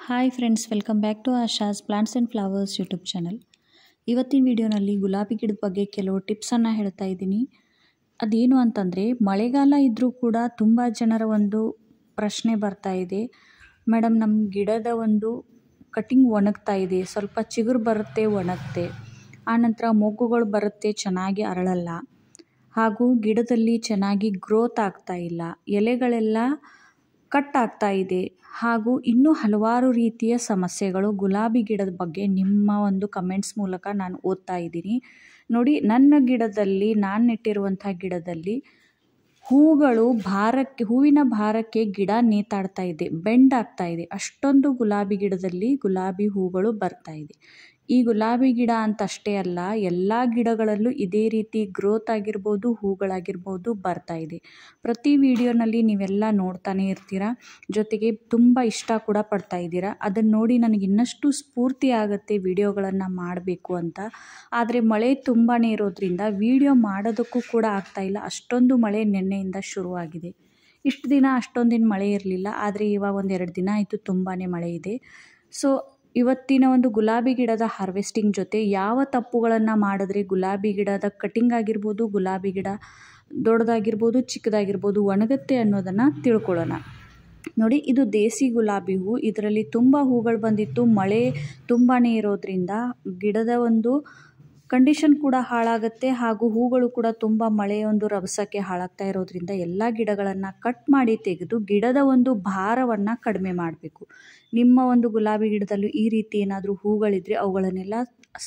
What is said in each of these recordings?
Hi friends, welcome back to Asha's plants and flowers YouTube channel. ಇವತ್ತಿನ ವಿಡಿಯೋನಲ್ಲಿ ಗುಲಾಬಿ ಗಿಡದ ಬಗ್ಗೆ ಕೆಲವು ಟಿಪ್ಸನ್ನು ಹೇಳ್ತಾ ಇದ್ದೀನಿ. ಅದೇನು ಅಂತಂದರೆ, ಮಳೆಗಾಲ ಇದ್ದರೂ ಕೂಡ ತುಂಬ ಜನರ ಒಂದು ಪ್ರಶ್ನೆ ಬರ್ತಾ ಇದೆ, ಮೇಡಮ್ ನಮ್ಮ ಗಿಡದ ಒಂದು ಕಟಿಂಗ್ ಒಣಗ್ತಾ ಇದೆ, ಸ್ವಲ್ಪ ಚಿಗುರು ಬರುತ್ತೆ ಒಣಗುತ್ತೆ, ಆನಂತರ ಮೊಗ್ಗುಗಳು ಬರುತ್ತೆ ಚೆನ್ನಾಗಿ ಅರಳಲ್ಲ, ಹಾಗೂ ಗಿಡದಲ್ಲಿ ಚೆನ್ನಾಗಿ ಗ್ರೋತ್ ಆಗ್ತಾ ಇಲ್ಲ, ಎಲೆಗಳೆಲ್ಲ ಕಟ್ ಆಗ್ತಾ ಇದೆ, ಹಾಗೂ ಇನ್ನೂ ಹಲವಾರು ರೀತಿಯ ಸಮಸ್ಯೆಗಳು ಗುಲಾಬಿ ಗಿಡದ ಬಗ್ಗೆ ನಿಮ್ಮ ಒಂದು ಕಮೆಂಟ್ಸ್ ಮೂಲಕ ನಾನು ಓದ್ತಾ ಇದ್ದೀನಿ. ನೋಡಿ, ನನ್ನ ಗಿಡದಲ್ಲಿ ನಾನು ನೆಟ್ಟಿರುವಂಥ ಗಿಡದಲ್ಲಿ ಹೂವಿನ ಭಾರಕ್ಕೆ ಗಿಡ ನೇತಾಡ್ತಾ ಇದೆ, ಬೆಂಡ್ ಆಗ್ತಾ ಇದೆ. ಅಷ್ಟೊಂದು ಗುಲಾಬಿ ಗಿಡದಲ್ಲಿ ಗುಲಾಬಿ ಹೂಗಳು ಬರ್ತಾ ಇದೆ. ಈ ಗುಲಾಬಿ ಗಿಡ ಅಂತ ಅಷ್ಟೇ ಅಲ್ಲ, ಎಲ್ಲ ಗಿಡಗಳಲ್ಲೂ ಇದೇ ರೀತಿ ಗ್ರೋತ್ ಆಗಿರ್ಬೋದು, ಹೂಗಳಾಗಿರ್ಬೋದು ಬರ್ತಾ ಇದೆ. ಪ್ರತಿ ವಿಡಿಯೋನಲ್ಲಿ ನೀವೆಲ್ಲ ನೋಡ್ತಾನೆ ಇರ್ತೀರ, ಜೊತೆಗೆ ತುಂಬ ಇಷ್ಟ ಕೂಡ ಪಡ್ತಾ ಇದ್ದೀರಾ. ಅದನ್ನು ನೋಡಿ ನನಗೆ ಇನ್ನಷ್ಟು ಸ್ಫೂರ್ತಿ ಆಗುತ್ತೆ ವಿಡಿಯೋಗಳನ್ನು ಮಾಡಬೇಕು ಅಂತ. ಆದರೆ ಮಳೆ ತುಂಬಾ ಇರೋದ್ರಿಂದ ವಿಡಿಯೋ ಮಾಡೋದಕ್ಕೂ ಕೂಡ ಆಗ್ತಾಯಿಲ್ಲ. ಅಷ್ಟೊಂದು ಮಳೆ ನಿನ್ನೆಯಿಂದ ಶುರುವಾಗಿದೆ. ಇಷ್ಟು ದಿನ ಅಷ್ಟೊಂದಿನ ಮಳೆ ಇರಲಿಲ್ಲ, ಆದರೆ ಇವಾಗ ಒಂದೆರಡು ದಿನ ಆಯಿತು ತುಂಬಾ ಮಳೆ ಇದೆ. ಸೊ ಇವತ್ತಿನ ಒಂದು ಗುಲಾಬಿ ಗಿಡದ ಹಾರ್ವೆಸ್ಟಿಂಗ್ ಜೊತೆ ಯಾವ ತಪ್ಪುಗಳನ್ನು ಮಾಡಿದ್ರೆ ಗುಲಾಬಿ ಗಿಡದ ಕಟಿಂಗ್ ಆಗಿರ್ಬೋದು, ಗುಲಾಬಿ ಗಿಡ ದೊಡ್ಡದಾಗಿರ್ಬೋದು ಚಿಕ್ಕದಾಗಿರ್ಬೋದು ಒಣಗುತ್ತೆ ಅನ್ನೋದನ್ನು ತಿಳ್ಕೊಳ್ಳೋಣ. ನೋಡಿ, ಇದು ದೇಸಿ ಗುಲಾಬಿ ಹೂ. ಇದರಲ್ಲಿ ತುಂಬ ಹೂಗಳು ಬಂದಿತ್ತು. ಮಳೆ ತುಂಬಾ ಇರೋದ್ರಿಂದ ಗಿಡದ ಒಂದು ಕಂಡೀಷನ್ ಕೂಡ ಹಾಳಾಗುತ್ತೆ, ಹಾಗೂ ಹೂಗಳು ಕೂಡ ತುಂಬ ಮಳೆಯ ಒಂದು ರಭಸಕ್ಕೆ ಹಾಳಾಗ್ತಾ ಇರೋದ್ರಿಂದ ಎಲ್ಲ ಗಿಡಗಳನ್ನು ಕಟ್ ಮಾಡಿ ತೆಗೆದು ಗಿಡದ ಒಂದು ಭಾರವನ್ನು ಕಡಿಮೆ ಮಾಡಬೇಕು. ನಿಮ್ಮ ಒಂದು ಗುಲಾಬಿ ಗಿಡದಲ್ಲೂ ಈ ರೀತಿ ಏನಾದರೂ ಹೂಗಳಿದ್ರೆ ಅವುಗಳನ್ನೆಲ್ಲ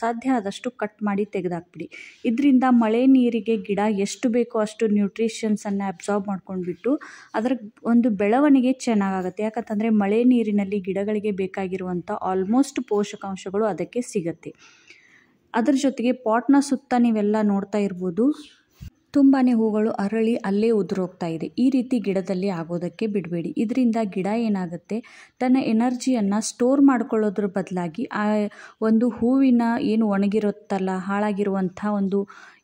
ಸಾಧ್ಯ ಆದಷ್ಟು ಕಟ್ ಮಾಡಿ ತೆಗೆದಾಕ್ಬಿಡಿ. ಇದರಿಂದ ಮಳೆ ನೀರಿಗೆ ಗಿಡ ಎಷ್ಟು ಬೇಕೋ ಅಷ್ಟು ನ್ಯೂಟ್ರಿಷನ್ಸನ್ನು ಅಬ್ಸಾರ್ಬ್ ಮಾಡ್ಕೊಂಡ್ಬಿಟ್ಟು ಅದರ ಒಂದು ಬೆಳವಣಿಗೆ ಚೆನ್ನಾಗಾಗುತ್ತೆ. ಯಾಕಂತಂದರೆ ಮಳೆ ನೀರಿನಲ್ಲಿ ಗಿಡಗಳಿಗೆ ಬೇಕಾಗಿರುವಂಥ ಆಲ್ಮೋಸ್ಟ್ ಪೋಷಕಾಂಶಗಳು ಅದಕ್ಕೆ ಸಿಗುತ್ತೆ. ಅದರ ಜೊತೆಗೆ ಪಾಟ್ನ ಸುತ್ತ ನೀವೆಲ್ಲ ನೋಡ್ತಾ ಇರ್ಬೋದು, ತುಂಬಾ ಹೂಗಳು ಅರಳಿ ಅಲ್ಲೇ ಉದುರೋಗ್ತಾ ಇದೆ. ಈ ರೀತಿ ಗಿಡದಲ್ಲಿ ಆಗೋದಕ್ಕೆ ಬಿಡಬೇಡಿ. ಇದರಿಂದ ಗಿಡ ಏನಾಗುತ್ತೆ, ತನ್ನ ಎನರ್ಜಿಯನ್ನು ಸ್ಟೋರ್ ಮಾಡ್ಕೊಳ್ಳೋದ್ರ ಬದಲಾಗಿ ಆ ಒಂದು ಹೂವಿನ ಏನು ಒಣಗಿರುತ್ತಲ್ಲ, ಹಾಳಾಗಿರುವಂಥ ಒಂದು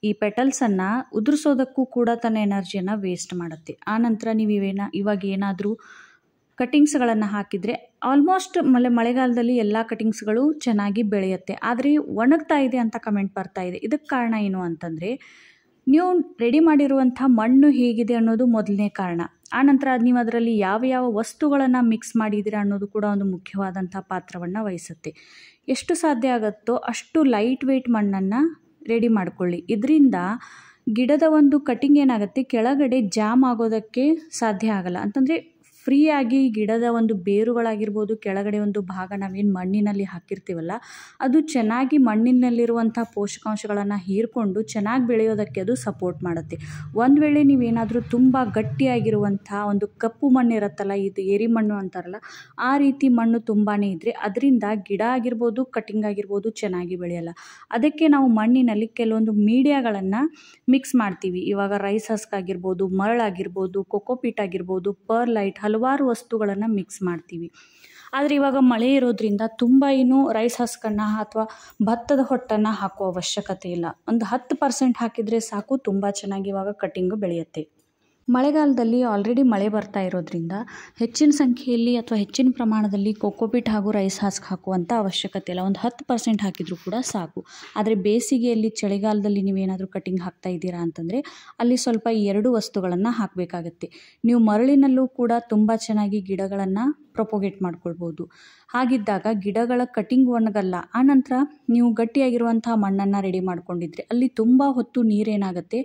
ಈ ಪೆಟಲ್ಸನ್ನು ಉದುರಿಸೋದಕ್ಕೂ ಕೂಡ ತನ್ನ ಎನರ್ಜಿಯನ್ನು ವೇಸ್ಟ್ ಮಾಡುತ್ತೆ. ಆನಂತರ ನೀವು ಇವಾಗ ಏನಾದರೂ ಕಟಿಂಗ್ಸ್ಗಳನ್ನು ಹಾಕಿದರೆ ಆಲ್ಮೋಸ್ಟ್ ಮಳೆಗಾಲದಲ್ಲಿ ಎಲ್ಲ ಕಟಿಂಗ್ಸ್ಗಳು ಚೆನ್ನಾಗಿ ಬೆಳೆಯುತ್ತೆ. ಆದರೆ ಒಣಗ್ತಾ ಇದೆ ಅಂತ ಕಮೆಂಟ್ ಬರ್ತಾ ಇದೆ. ಇದಕ್ಕೆ ಕಾರಣ ಏನು ಅಂತಂದರೆ, ನೀವು ರೆಡಿ ಮಾಡಿರುವಂಥ ಮಣ್ಣು ಹೇಗಿದೆ ಅನ್ನೋದು ಮೊದಲನೇ ಕಾರಣ. ಆನಂತರ ನೀವು ಅದರಲ್ಲಿ ಯಾವ ವಸ್ತುಗಳನ್ನು ಮಿಕ್ಸ್ ಮಾಡಿದ್ದೀರಾ ಅನ್ನೋದು ಕೂಡ ಒಂದು ಮುಖ್ಯವಾದಂಥ ಪಾತ್ರವನ್ನು ವಹಿಸುತ್ತೆ. ಎಷ್ಟು ಸಾಧ್ಯ ಆಗುತ್ತೋ ಅಷ್ಟು ಲೈಟ್ ವೆಯ್ಟ್ ಮಣ್ಣನ್ನು ರೆಡಿ ಮಾಡಿಕೊಳ್ಳಿ. ಇದರಿಂದ ಗಿಡದ ಒಂದು ಕಟಿಂಗ್ ಏನಾಗುತ್ತೆ, ಕೆಳಗಡೆ ಜಾಮ್ ಆಗೋದಕ್ಕೆ ಸಾಧ್ಯ ಆಗಲ್ಲ. ಅಂತಂದರೆ ಫ್ರೀಯಾಗಿ ಗಿಡದ ಒಂದು ಬೇರುಗಳಾಗಿರ್ಬೋದು, ಕೆಳಗಡೆ ಒಂದು ಭಾಗ ನಾವೇನು ಮಣ್ಣಿನಲ್ಲಿ ಹಾಕಿರ್ತೀವಲ್ಲ, ಅದು ಚೆನ್ನಾಗಿ ಮಣ್ಣಿನಲ್ಲಿರುವಂಥ ಪೋಷಕಾಂಶಗಳನ್ನು ಹೀರ್ಕೊಂಡು ಚೆನ್ನಾಗಿ ಬೆಳೆಯೋದಕ್ಕೆ ಅದು ಸಪೋರ್ಟ್ ಮಾಡುತ್ತೆ. ಒಂದು ವೇಳೆ ನೀವೇನಾದರೂ ತುಂಬ ಗಟ್ಟಿಯಾಗಿರುವಂಥ ಒಂದು ಕಪ್ಪು ಮಣ್ಣು ಇರುತ್ತಲ್ಲ, ಇದು ಏರಿ ಮಣ್ಣು ಅಂತಾರಲ್ಲ, ಆ ರೀತಿ ಮಣ್ಣು ತುಂಬಾ ಇದ್ದರೆ ಅದರಿಂದ ಗಿಡ ಆಗಿರ್ಬೋದು, ಕಟಿಂಗ್ ಆಗಿರ್ಬೋದು ಚೆನ್ನಾಗಿ ಬೆಳೆಯಲ್ಲ. ಅದಕ್ಕೆ ನಾವು ಮಣ್ಣಿನಲ್ಲಿ ಕೆಲವೊಂದು ಮೀಡಿಯಾಗಳನ್ನು ಮಿಕ್ಸ್ ಮಾಡ್ತೀವಿ. ಇವಾಗ ರೈಸ್ ಹಸ್ಕ್ ಆಗಿರ್ಬೋದು, ಮರಳಾಗಿರ್ಬೋದು, ಕೊಕೋಪೀಟ್ ಆಗಿರ್ಬೋದು, ಪರ್ಲೈಟ್, ಹಲವಾರು ವಸ್ತುಗಳನ್ನು ಮಿಕ್ಸ್ ಮಾಡ್ತೀವಿ. ಆದರೆ ಇವಾಗ ಮಳೆ ಇರೋದ್ರಿಂದ ತುಂಬ ರೈಸ್ ಹಸ್ಕನ್ನು ಅಥವಾ ಭತ್ತದ ಹೊಟ್ಟನ್ನು ಹಾಕುವ ಅವಶ್ಯಕತೆ ಇಲ್ಲ. ಒಂದು 10% ಹಾಕಿದರೆ ಸಾಕು, ತುಂಬ ಚೆನ್ನಾಗಿ ಇವಾಗ ಕಟಿಂಗು ಬೆಳೆಯುತ್ತೆ. ಮಳೆಗಾಲದಲ್ಲಿ ಆಲ್ರೆಡಿ ಮಳೆ ಬರ್ತಾ ಇರೋದ್ರಿಂದ ಹೆಚ್ಚಿನ ಸಂಖ್ಯೆಯಲ್ಲಿ ಅಥವಾ ಹೆಚ್ಚಿನ ಪ್ರಮಾಣದಲ್ಲಿ ಕೊಕೋಪೀಟ್ ಹಾಗೂ ರೈಸ್ ಹಸ್ಕ್ ಹಾಕುವಂಥ ಅವಶ್ಯಕತೆ ಇಲ್ಲ. ಒಂದು 10% ಹಾಕಿದರೂ ಕೂಡ ಸಾಕು. ಆದರೆ ಬೇಸಿಗೆಯಲ್ಲಿ, ಚಳಿಗಾಲದಲ್ಲಿ ನೀವೇನಾದರೂ ಕಟಿಂಗ್ ಹಾಕ್ತಾ ಇದ್ದೀರಾ ಅಂತಂದರೆ ಅಲ್ಲಿ ಸ್ವಲ್ಪ ಈ 2 ವಸ್ತುಗಳನ್ನು ಹಾಕಬೇಕಾಗತ್ತೆ. ನೀವು ಮರಳಿನಲ್ಲೂ ಕೂಡ ತುಂಬ ಚೆನ್ನಾಗಿ ಗಿಡಗಳನ್ನು ಪ್ರೊಪೋಗೇಟ್ ಮಾಡ್ಕೊಳ್ಬೋದು. ಹಾಗಿದ್ದಾಗ ಗಿಡಗಳ ಕಟಿಂಗ್ ಒಣಗಲ್ಲ. ಆನಂತರ ನೀವು ಗಟ್ಟಿಯಾಗಿರುವಂಥ ಮಣ್ಣನ್ನು ರೆಡಿ ಮಾಡ್ಕೊಂಡಿದ್ರೆ ಅಲ್ಲಿ ತುಂಬ ಹೊತ್ತು ನೀರೇನಾಗುತ್ತೆ,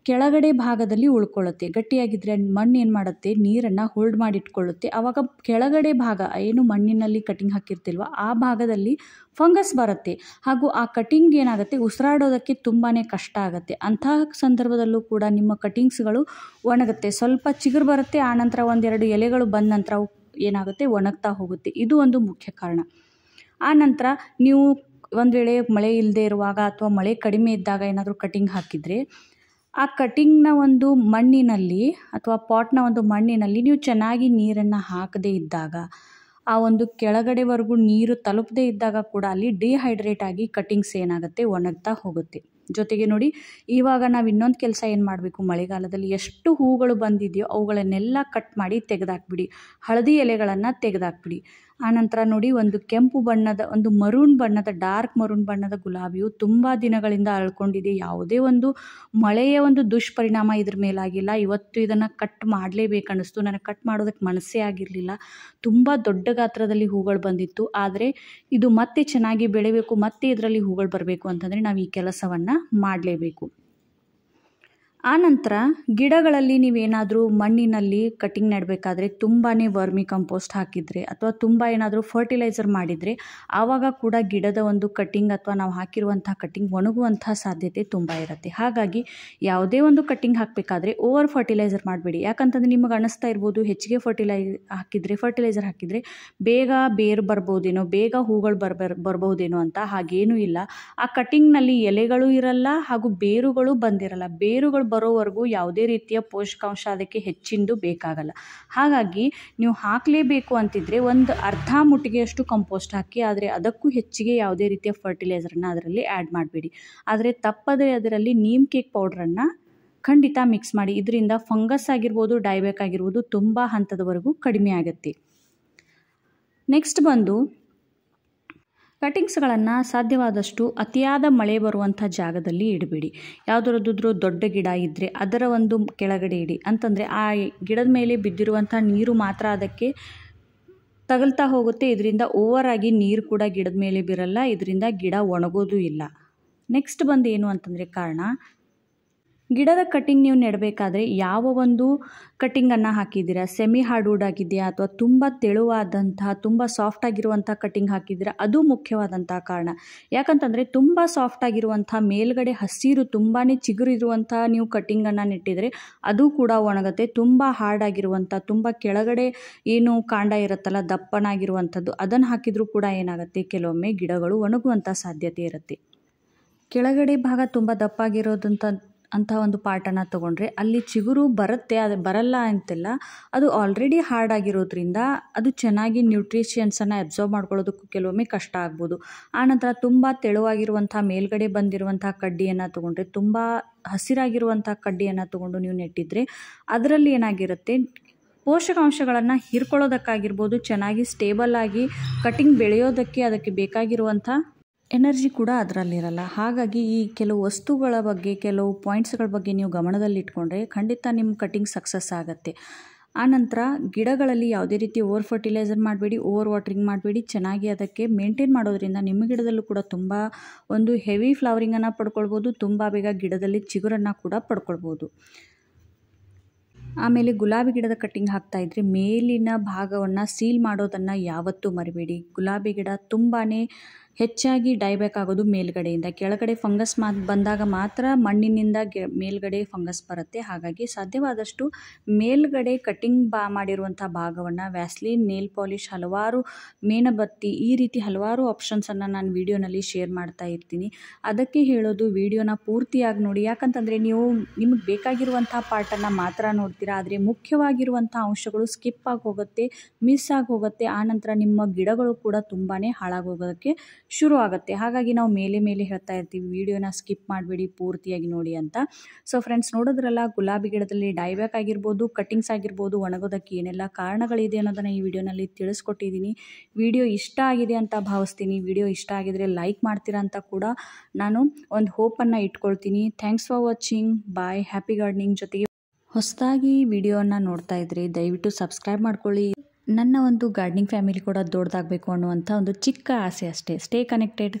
ಕೆಳಗಡೆ ಭಾಗದಲ್ಲಿ ಉಳ್ಕೊಳ್ಳುತ್ತೆ. ಗಟ್ಟಿಯಾಗಿದ್ದರೆ ಮಣ್ಣು ಏನು ಮಾಡುತ್ತೆ, ನೀರನ್ನು ಹೋಲ್ಡ್ ಮಾಡಿಟ್ಕೊಳ್ಳುತ್ತೆ. ಆವಾಗ ಕೆಳಗಡೆ ಭಾಗ ಏನು ಮಣ್ಣಿನಲ್ಲಿ ಕಟಿಂಗ್ ಹಾಕಿರ್ತಿಲ್ವ ಆ ಭಾಗದಲ್ಲಿ ಫಂಗಸ್ ಬರುತ್ತೆ, ಹಾಗೂ ಆ ಕಟಿಂಗ್ ಏನಾಗುತ್ತೆ, ಉಸಿರಾಡೋದಕ್ಕೆ ತುಂಬಾ ಕಷ್ಟ ಆಗುತ್ತೆ. ಅಂತಹ ಸಂದರ್ಭದಲ್ಲೂ ಕೂಡ ನಿಮ್ಮ ಕಟಿಂಗ್ಸ್ಗಳು ಒಣಗುತ್ತೆ. ಸ್ವಲ್ಪ ಚಿಗುರು ಬರುತ್ತೆ, ಆನಂತರ ಒಂದೆರಡು ಎಲೆಗಳು ಬಂದ ನಂತರ ಅವು ಏನಾಗುತ್ತೆ, ಒಣಗ್ತಾ ಹೋಗುತ್ತೆ. ಇದು ಒಂದು ಮುಖ್ಯ ಕಾರಣ. ಆನಂತರ ನೀವು ಒಂದು ವೇಳೆ ಮಳೆ ಇಲ್ಲದೆ ಇರುವಾಗ ಅಥವಾ ಮಳೆ ಕಡಿಮೆ ಇದ್ದಾಗ ಏನಾದರೂ ಕಟಿಂಗ್ ಹಾಕಿದರೆ ಆ ಕಟಿಂಗ್ನ ಒಂದು ಮಣ್ಣಿನಲ್ಲಿ ಅಥವಾ ಪಾಟ್ನ ಒಂದು ಮಣ್ಣಿನಲ್ಲಿ ನೀವು ಚೆನ್ನಾಗಿ ನೀರನ್ನು ಹಾಕದೇ ಇದ್ದಾಗ, ಆ ಒಂದು ಕೆಳಗಡೆವರೆಗೂ ನೀರು ತಲುಪದೇ ಇದ್ದಾಗ ಕೂಡ ಅಲ್ಲಿ ಡಿಹೈಡ್ರೇಟ್ ಆಗಿ ಕಟಿಂಗ್ಸ್ ಏನಾಗುತ್ತೆ, ಒಣಗ್ತಾ ಹೋಗುತ್ತೆ. ಜೊತೆಗೆ ನೋಡಿ, ಇವಾಗ ನಾವು ಇನ್ನೊಂದು ಕೆಲಸ ಏನು ಮಾಡಬೇಕು, ಮಳೆಗಾಲದಲ್ಲಿ ಎಷ್ಟು ಹೂಗಳು ಬಂದಿದೆಯೋ ಅವುಗಳನ್ನೆಲ್ಲ ಕಟ್ ಮಾಡಿ ತೆಗೆದಾಕ್ಬಿಡಿ. ಹಳದಿ ಎಲೆಗಳನ್ನು ತೆಗೆದಾಕ್ಬಿಡಿ. ಆನಂತರ ನೋಡಿ ಒಂದು ಕೆಂಪು ಬಣ್ಣದ, ಒಂದು ಮರೂನ್ ಬಣ್ಣದ, ಡಾರ್ಕ್ ಮರೂನ್ ಬಣ್ಣದ ಗುಲಾಬಿಯು ತುಂಬ ದಿನಗಳಿಂದ ಅರಳ್ಕೊಂಡಿದೆ. ಯಾವುದೇ ಒಂದು ಮಳೆಯ ಒಂದು ದುಷ್ಪರಿಣಾಮ ಇದ್ರ ಮೇಲಾಗಿಲ್ಲ. ಇವತ್ತು ಇದನ್ನು ಕಟ್ ಮಾಡಲೇಬೇಕನ್ನಿಸ್ತು. ನನಗೆ ಕಟ್ ಮಾಡೋದಕ್ಕೆ ಮನಸ್ಸೇ ಆಗಿರಲಿಲ್ಲ. ತುಂಬ ದೊಡ್ಡ ಗಾತ್ರದಲ್ಲಿ ಹೂಗಳು ಬಂದಿತ್ತು. ಆದರೆ ಇದು ಮತ್ತೆ ಚೆನ್ನಾಗಿ ಬೆಳಿಬೇಕು, ಮತ್ತೆ ಇದರಲ್ಲಿ ಹೂಗಳು ಬರಬೇಕು ಅಂತಂದರೆ ನಾವು ಈ ಕೆಲಸವನ್ನು ಮಾಡಲೇಬೇಕು. ಆನಂತರ ಗಿಡಗಳಲ್ಲಿ ನೀವೇನಾದರೂ ಮಣ್ಣಿನಲ್ಲಿ ಕಟಿಂಗ್ ನೆಡಬೇಕಾದ್ರೆ ತುಂಬಾ ವರ್ಮಿ ಕಂಪೋಸ್ಟ್ ಹಾಕಿದರೆ ಅಥವಾ ತುಂಬ ಏನಾದರೂ ಫರ್ಟಿಲೈಸರ್ ಮಾಡಿದರೆ ಆವಾಗ ಕೂಡ ಗಿಡದ ಒಂದು ಕಟಿಂಗ್ ಅಥವಾ ನಾವು ಹಾಕಿರುವಂಥ ಕಟಿಂಗ್ ಒಣಗುವಂಥ ಸಾಧ್ಯತೆ ತುಂಬ ಇರುತ್ತೆ. ಹಾಗಾಗಿ ಯಾವುದೇ ಒಂದು ಕಟಿಂಗ್ ಹಾಕಬೇಕಾದ್ರೆ ಓವರ್ ಫರ್ಟಿಲೈಸರ್ ಮಾಡಬೇಡಿ. ಯಾಕಂತಂದರೆ ನಿಮಗೆ ಅನ್ನಿಸ್ತಾ ಇರ್ಬೋದು ಹೆಚ್ಚಿಗೆ ಫರ್ಟಿಲೈಸರ್ ಹಾಕಿದರೆ ಬೇಗ ಬೇರು ಬರ್ಬೋದೇನೋ, ಬೇಗ ಹೂಗಳು ಬರ್ಬೋದೇನೋ ಅಂತ. ಹಾಗೇನೂ ಇಲ್ಲ. ಆ ಕಟಿಂಗ್ನಲ್ಲಿ ಎಲೆಗಳು ಇರಲ್ಲ ಹಾಗೂ ಬೇರುಗಳು ಬಂದಿರಲ್ಲ. ಬೇರುಗಳು ಬರೋವರೆಗೂ ಯಾವುದೇ ರೀತಿಯ ಪೋಷಕಾಂಶ ಅದಕ್ಕೆ ಹೆಚ್ಚಿಂದು ಬೇಕಾಗಲ್ಲ. ಹಾಗಾಗಿ ನೀವು ಹಾಕಲೇಬೇಕು ಅಂತಿದ್ರೆ ಒಂದು ಅರ್ಧ ಮುಟ್ಟಿಗೆಯಷ್ಟು ಕಂಪೋಸ್ಟ್ ಹಾಕಿ. ಆದರೆ ಅದಕ್ಕೂ ಹೆಚ್ಚಿಗೆ ಯಾವುದೇ ರೀತಿಯ ಫರ್ಟಿಲೈಸರನ್ನು ಅದರಲ್ಲಿ ಆ್ಯಡ್ ಮಾಡಬೇಡಿ. ಆದರೆ ತಪ್ಪದೇ ಅದರಲ್ಲಿ ನೀಮ್ ಕೇಕ್ ಪೌಡ್ರನ್ನು ಖಂಡಿತ ಮಿಕ್ಸ್ ಮಾಡಿ. ಇದರಿಂದ ಫಂಗಸ್ ಆಗಿರ್ಬೋದು, ಡೈಬ್ಯಾಕ್ ಆಗಿರ್ಬೋದು ತುಂಬ ಹಂತದವರೆಗೂ ಕಡಿಮೆ ಆಗುತ್ತೆ. ನೆಕ್ಸ್ಟ್ ಬಂದು ಕಟಿಂಗ್ಸ್ಗಳನ್ನು ಸಾಧ್ಯವಾದಷ್ಟು ಅತಿಯಾದ ಮಳೆ ಬರುವಂಥ ಜಾಗದಲ್ಲಿ ಇಡಬೇಡಿ. ಯಾವುದಾದ್ರೂ ದೊಡ್ಡ ಗಿಡ ಇದ್ದರೆ ಅದರ ಒಂದು ಕೆಳಗಡೆ ಇಡಿ. ಅಂತಂದರೆ ಆ ಗಿಡದ ಮೇಲೆ ಬಿದ್ದಿರುವಂಥ ನೀರು ಮಾತ್ರ ಅದಕ್ಕೆ ತಗಲ್ತಾ ಹೋಗುತ್ತೆ. ಇದರಿಂದ ಓವರಾಗಿ ನೀರು ಕೂಡ ಗಿಡದ ಮೇಲೆ ಬೀರಲ್ಲ. ಇದರಿಂದ ಗಿಡ ಒಣಗೋದು ಇಲ್ಲ. ನೆಕ್ಸ್ಟ್ ಬಂದು ಏನು ಅಂತಂದರೆ ಕಾರಣ, ಗಿಡದ ಕಟಿಂಗ್ ನೀವು ನೆಡಬೇಕಾದ್ರೆ ಯಾವ ಒಂದು ಕಟಿಂಗನ್ನು ಹಾಕಿದ್ದೀರಾ, ಸೆಮಿ ಹಾರ್ಡ್ವುಡ್ ಆಗಿದೆಯಾ ಅಥವಾ ತುಂಬ ತೆಳುವಾದಂತಹ ತುಂಬ ಸಾಫ್ಟ್ ಆಗಿರುವಂಥ ಕಟಿಂಗ್ ಹಾಕಿದ್ದೀರಾ, ಅದು ಮುಖ್ಯವಾದಂಥ ಕಾರಣ. ಯಾಕಂತಂದರೆ ತುಂಬ ಸಾಫ್ಟ್ ಆಗಿರುವಂಥ ಮೇಲ್ಗಡೆ ಹಸಿರು ತುಂಬಾ ಚಿಗುರು ಇರುವಂಥ ನೀವು ಕಟಿಂಗನ್ನು ನೆಟ್ಟಿದರೆ ಅದು ಕೂಡ ಒಣಗುತ್ತೆ. ತುಂಬ ಹಾರ್ಡ್ ಆಗಿರುವಂಥ, ತುಂಬ ಕೆಳಗಡೆ ಏನು ಕಾಂಡ ಇರುತ್ತಲ್ಲ ದಪ್ಪನಾಗಿರುವಂಥದ್ದು, ಅದನ್ನು ಹಾಕಿದರೂ ಕೂಡ ಏನಾಗುತ್ತೆ, ಕೆಲವೊಮ್ಮೆ ಗಿಡಗಳು ಒಣಗುವಂಥ ಸಾಧ್ಯತೆ ಇರುತ್ತೆ. ಕೆಳಗಡೆ ಭಾಗ ತುಂಬ ದಪ್ಪಾಗಿರೋದಂಥ ಒಂದು ಪಾರ್ಟನ್ನು ತೊಗೊಂಡ್ರೆ ಅಲ್ಲಿ ಚಿಗುರು ಬರುತ್ತೆ, ಅದು ಬರಲ್ಲ ಅಂತಿಲ್ಲ. ಅದು ಆಲ್ರೆಡಿ ಹಾರ್ಡ್ ಆಗಿರೋದ್ರಿಂದ ಅದು ಚೆನ್ನಾಗಿ ನ್ಯೂಟ್ರಿಷನ್ಸನ್ನು ಅಬ್ಸರ್ವ್ ಮಾಡ್ಕೊಳ್ಳೋದಕ್ಕೂ ಕೆಲವೊಮ್ಮೆ ಕಷ್ಟ ಆಗ್ಬೋದು. ಆನಂತರ ತುಂಬ ತೆಳುವಾಗಿರುವಂಥ ಮೇಲ್ಗಡೆ ಬಂದಿರುವಂಥ ಕಡ್ಡಿಯನ್ನು ತೊಗೊಂಡ್ರೆ, ತುಂಬ ಹಸಿರಾಗಿರುವಂಥ ಕಡ್ಡಿಯನ್ನು ತೊಗೊಂಡು ನೀವು ನೆಟ್ಟಿದ್ರೆ ಅದರಲ್ಲಿ ಏನಾಗಿರುತ್ತೆ, ಪೋಷಕಾಂಶಗಳನ್ನು ಹೀರ್ಕೊಳ್ಳೋದಕ್ಕಾಗಿರ್ಬೋದು, ಚೆನ್ನಾಗಿ ಸ್ಟೇಬಲ್ ಆಗಿ ಕಟಿಂಗ್ ಬೆಳೆಯೋದಕ್ಕೆ ಅದಕ್ಕೆ ಬೇಕಾಗಿರುವಂಥ ಎನರ್ಜಿ ಕೂಡ ಅದರಲ್ಲಿರಲ್ಲ. ಹಾಗಾಗಿ ಈ ಕೆಲವು ವಸ್ತುಗಳ ಬಗ್ಗೆ, ಕೆಲವು ಪಾಯಿಂಟ್ಸ್ಗಳ ಬಗ್ಗೆ ನೀವು ಗಮನದಲ್ಲಿಟ್ಕೊಂಡ್ರೆ ಖಂಡಿತ ನಿಮ್ಮ ಕಟಿಂಗ್ ಸಕ್ಸಸ್ ಆಗುತ್ತೆ. ಆನಂತರ ಗಿಡಗಳಲ್ಲಿ ಯಾವುದೇ ರೀತಿ ಓವರ್ ಫರ್ಟಿಲೈಸರ್ ಮಾಡಬೇಡಿ, ಓವರ್ ವಾಟ್ರಿಂಗ್ ಮಾಡಬೇಡಿ. ಚೆನ್ನಾಗಿ ಅದಕ್ಕೆ ಮೇಂಟೈನ್ ಮಾಡೋದ್ರಿಂದ ನಿಮ್ಮ ಗಿಡದಲ್ಲೂ ಕೂಡ ತುಂಬ ಒಂದು ಹೆವಿ ಫ್ಲವರಿಂಗನ್ನು ಪಡ್ಕೊಳ್ಬೋದು, ತುಂಬ ಬೇಗ ಗಿಡದಲ್ಲಿ ಚಿಗುರನ್ನು ಕೂಡ ಪಡ್ಕೊಳ್ಬೋದು. ಆಮೇಲೆ ಗುಲಾಬಿ ಗಿಡದ ಕಟ್ಟಿಂಗ್ ಹಾಕ್ತಾಯಿದ್ರೆ ಮೇಲಿನ ಭಾಗವನ್ನು ಸೀಲ್ ಮಾಡೋದನ್ನು ಯಾವತ್ತೂ ಮರಿಬೇಡಿ. ಗುಲಾಬಿ ಗಿಡ ತುಂಬಾ ಹೆಚ್ಚಾಗಿ ಡೈಬ್ಯಾಕ್ ಆಗೋದು ಮೇಲ್ಗಡೆಯಿಂದ. ಕೆಳಗಡೆ ಫಂಗಸ್ ಬಂದಾಗ ಮಾತ್ರ ಮಣ್ಣಿನಿಂದ ಮೇಲ್ಗಡೆ ಫಂಗಸ್ ಬರುತ್ತೆ. ಹಾಗಾಗಿ ಸಾಧ್ಯವಾದಷ್ಟು ಮೇಲ್ಗಡೆ ಕಟಿಂಗ್ ಮಾಡಿರುವಂಥ ಭಾಗವನ್ನು ವ್ಯಾಸ್ಲಿನ್, ನೇಲ್ ಪಾಲಿಷ್, ಹಲವಾರು ಮೇಣಬತ್ತಿ, ಈ ರೀತಿ ಹಲವಾರು ಆಪ್ಷನ್ಸನ್ನು ನಾನು ವಿಡಿಯೋನಲ್ಲಿ ಶೇರ್ ಮಾಡ್ತಾ ಇರ್ತೀನಿ. ಅದಕ್ಕೆ ಹೇಳೋದು, ವಿಡಿಯೋನ ಪೂರ್ತಿಯಾಗಿ ನೋಡಿ. ಯಾಕಂತಂದರೆ ನೀವು ನಿಮಗೆ ಬೇಕಾಗಿರುವಂಥ ಪಾರ್ಟನ್ನು ಮಾತ್ರ ನೋಡ್ತೀರಾ, ಆದರೆ ಮುಖ್ಯವಾಗಿರುವಂಥ ಅಂಶಗಳು ಸ್ಕಿಪ್ ಆಗಿ ಹೋಗುತ್ತೆ, ಮಿಸ್ ಆಗಿ ಹೋಗುತ್ತೆ. ಆನಂತರ ನಿಮ್ಮ ಗಿಡಗಳು ಕೂಡ ತುಂಬಾ ಹಾಳಾಗೋಗೋದಕ್ಕೆ ಶುರು ಆಗುತ್ತೆ. ಹಾಗಾಗಿ ನಾವು ಮೇಲೆ ಹೇಳ್ತಾ ಇರ್ತೀವಿ, ವಿಡಿಯೋನ ಸ್ಕಿಪ್ ಮಾಡಬೇಡಿ, ಪೂರ್ತಿಯಾಗಿ ನೋಡಿ ಅಂತ. ಸೊ ಫ್ರೆಂಡ್ಸ್, ನೋಡಿದ್ರಲ್ಲ ಗುಲಾಬಿ ಗಿಡದಲ್ಲಿ ಡೈಬ್ಯಾಕ್ ಆಗಿರ್ಬೋದು, ಕಟಿಂಗ್ಸ್ ಆಗಿರ್ಬೋದು ಒಣಗೋದಕ್ಕೆ ಏನೆಲ್ಲ ಕಾರಣಗಳಿದೆ ಅನ್ನೋದನ್ನು ಈ ವಿಡಿಯೋನಲ್ಲಿ ತಿಳಿಸ್ಕೊಟ್ಟಿದ್ದೀನಿ. ವಿಡಿಯೋ ಇಷ್ಟ ಆಗಿದೆ ಅಂತ ಭಾವಿಸ್ತೀನಿ. ವಿಡಿಯೋ ಇಷ್ಟ ಆಗಿದರೆ ಲೈಕ್ ಮಾಡ್ತೀರಾ ಅಂತ ಕೂಡ ನಾನು ಒಂದು ಹೋಪನ್ನು ಇಟ್ಕೊಳ್ತೀನಿ. Thanks for watching. Bye. Happy gardening. ಜೊತೆಗೆ ಹೊಸದಾಗಿ ವಿಡಿಯೋನ ನೋಡ್ತಾ ಇದ್ದರೆ ದಯವಿಟ್ಟು ಸಬ್ಸ್ಕ್ರೈಬ್ ಮಾಡ್ಕೊಳ್ಳಿ. ನನ್ನ ಒಂದು ಗಾರ್ಡನಿಂಗ್ ಫ್ಯಾಮಿಲಿ ಕೂಡ ದೊಡ್ಡದಾಗಬೇಕು ಅನ್ನುವಂಥ ಒಂದು ಚಿಕ್ಕ ಆಸೆ ಅಷ್ಟೇ. Stay connected.